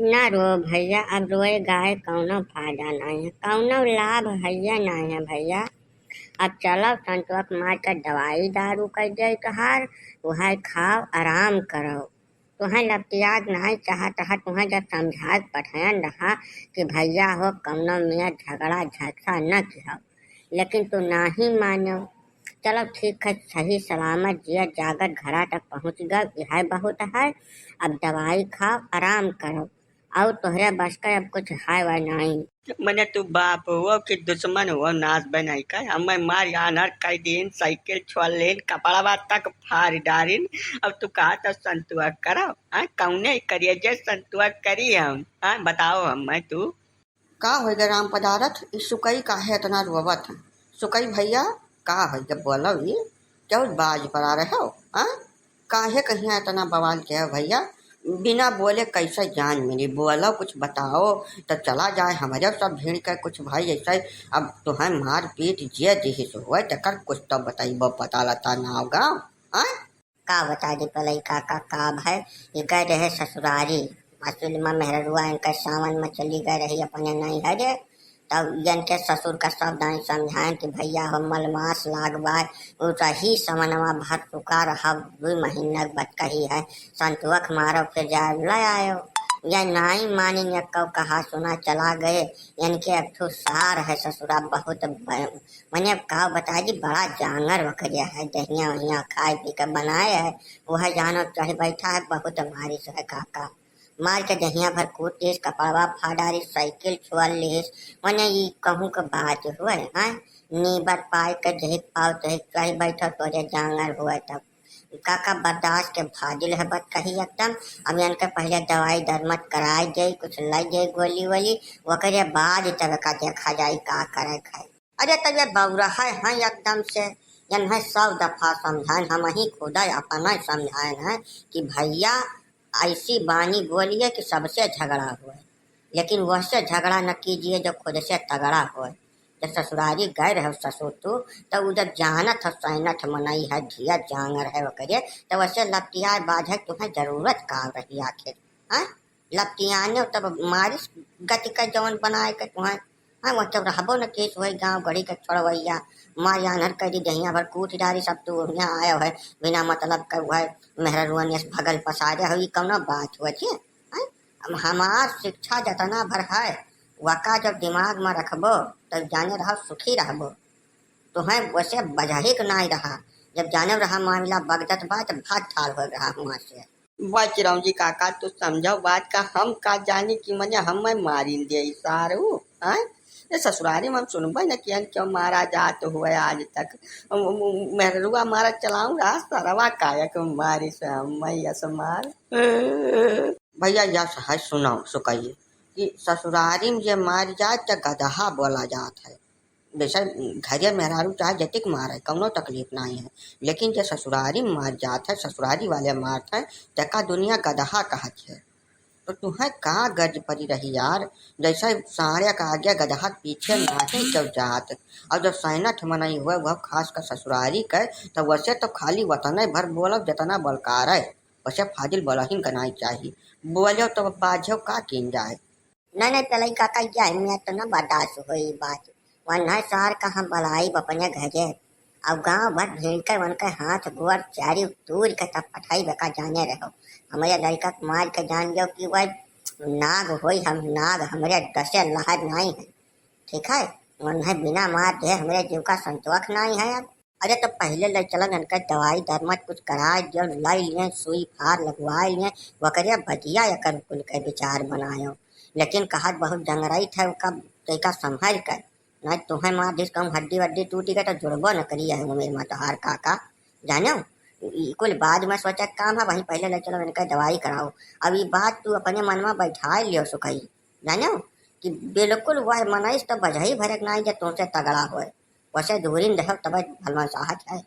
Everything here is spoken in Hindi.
ना रो भैया, अब रोए गाय कौनो फायदा नहीं है, कौनो लाभ है नहीं है भैया। अब चलो संतोष मार कर दवाई दारू कर दे तोहार, वह खाओ आराम करो। तुम्हें लतियाग नहीं चाहत है, तुम्हें जब समझा पठान रहा कि भैया हो कौनो में झगड़ा झगड़ा न किया, लेकिन तू नहीं मानो। चलो ठीक है, सही सलामत जिया जागत घरा तक पहुँच गए, यह बहुत है। अब दवाई खाओ आराम करो, और तोहरे बस का अब कुछ है वह नहीं। मैंने तू बाप हुआ कि दुश्मन हुआ नाच बनाई का हमें मार यानर कई दिन साइकिल छोलेन कपड़ा बात तक फाड़ डारिन। अब तू कहा तो संतुआ करो। हाँ कौने करिए जे संतुआ करी हम। हाँ बताओ हम मैं तू का होगा राम पदारथ इस सुकई काहे इतना रोवत है? सुकई भैया का होगा बोलो ये क्यों बाज पड़ा रहे हो? हाँ काहे कहीं इतना बवाल किया भैया? बिना बोले कैसे जान मिली? बोलो कुछ बताओ तो चला जाए हमारे सब भीड़ का कुछ भाई ऐसा। अब तुम्हें मार पीट जे दिही सो हुआ चक्कर कुछ तो बताइबो पता लता नाव गाँव। हाँ का बता दे पलई का है, ये गए रहे ससुरारी। असल में मेहरुआ इनका सावन में चली गए रही अपने नहीं है रे। तब जन के ससुर का सब दाई समझाएं कि भैया हो मलमास लागवाए, ही समनवा भर चुका रहा 2 महीना बच कही है, संतुख मारो फिर जा ले आयो। या नहीं मानी या कब कहा सुना चला गए। इनके अब तो सार है ससुरा बहुत मैंने कहा बता जी बड़ा जानवर वकरिया है, दहिया वहिया खाए पी कर बनाए है, वह जानो चाहे बैठा है बहुत हमारी से है काका। मार के दहिया भर कूटिस कपड़वा फाड़ारी साइकिल छुअल लिस। मैंने ये कहूँ के बात हुए है, नीबर पाए के जहिक पाओ तहिक कहीं बैठो तोरे जानवर हुए। तब काका बर्दाश्त के फाजिल है बत कही एकदम। अब इनके पहले दवाई दरमत कराई जाई, कुछ लाई जाई गोली वोली, वकरे बाद तब का देखा जाई का करे खाए। अरे तब ये बौरा है एकदम से। यन है 100 दफा समझाए, हम ही खुदा अपना समझाए हैं कि भैया ऐसी बानी बोलिए कि सबसे झगड़ा हुए, लेकिन वैसे झगड़ा न कीजिए जो खुद से तगड़ा हुए। जब ससुरारी गए रहे ससुर तो उधर जानत है सहनत मनई है धिया जांगर है वकरे, तो वैसे लपटिया बाझ तुम्हें जरूरत का रही आखिर। हाँ लपटियाने तब मारिस गति का जवन बनाए के तुम्हें। हाँ वो तब रहबो न केस वही गाँव गढ़ी के छोड़वैया माँ यानर कर दी दहिया भर कूट डारी सब तू यहाँ आयो है बिना मतलब का वह मेहरुआ ने भगल पसारे हुई कौनो बात हुआ छे। अब हमार शिक्षा जतना भर है वका जब दिमाग में रखबो तब जाने रहो सुखी रहबो। तुम्हें वैसे बजहिक नहीं रहा, जब जाने रहा मामला बगदत बात भाग ठाल हो रहा वहां से। बच रहा जी काका तू समझो बात का हम का जाने की मने हम मैं मारिन दे सारू। हाँ ये ससुरारी में हम सुनबे न कियन क्यों मारा जात हुए आज तक। मेहरुआ मारा चलाऊंगा सरवा कायक मारी से हम मैं यस मार। भैया यश है सुनो सुकइए कि ससुरारी में जे मार जाए तो गदहा बोला जात है। जैसे घरे मेहरारू चाहे जतिक मारे कौनो तकलीफ नहीं है, लेकिन जो ससुरारी में मार जात है ससुरारी वाले मारत है तका दुनिया गदहा कहत है। तो तुम्हें कहाँ गर्ज पड़ी रही यार? जैसे साड़िया का आगे गदहा पीछे नहीं क्यों जात। और जब सैनठ मनई हुए वह खास कर ससुरारी के तो वैसे तो खाली वतन भर बोलब जितना बलकार है, वैसे फाजिल बोलहीन करना चाहिए। बोलो तो बाझो का किन जाए। नहीं पलई काका जाए मैं तो न बर्दाश्त हुई बात। वह सार का हम बलाई अपने घरे, अब गांव भर भीड़ कर उनके हाथ गोर चारी दूर के तब पठाई बका जाने रहो। हमारे लड़का मार के जान गयो कि वह नाग होई, हम नाग हमारे दसे लहर नहीं है। ठीक है उन्हें बिना मार दे हमारे जीव का संतोष नहीं है अब। अरे तो पहले ले चलो इनका दवाई दरमत कुछ करा जो लाई लिए सुई फार लगवा लिए वकरिया बजिया या कर कुल के विचार बनायो। लेकिन कहत बहुत जंगराई था उसका तरीका संभल कर, नहीं तुम्हें मार जिस कम हड्डी वड्डी टूटी गई तो जुड़बो न करी है उमेर में तो हार काका जानो। कुल बाद में सोचा काम है वहीं पहले ले चलो इनका दवाई कराओ। अब ये बात तू अपने मन में बैठा लियो सुखई जानो कि बिल्कुल वह मनाइस तो बजही भरक नहीं जब तुमसे तगड़ा होए, वैसे दूरी रहो तब भलवा साहत है।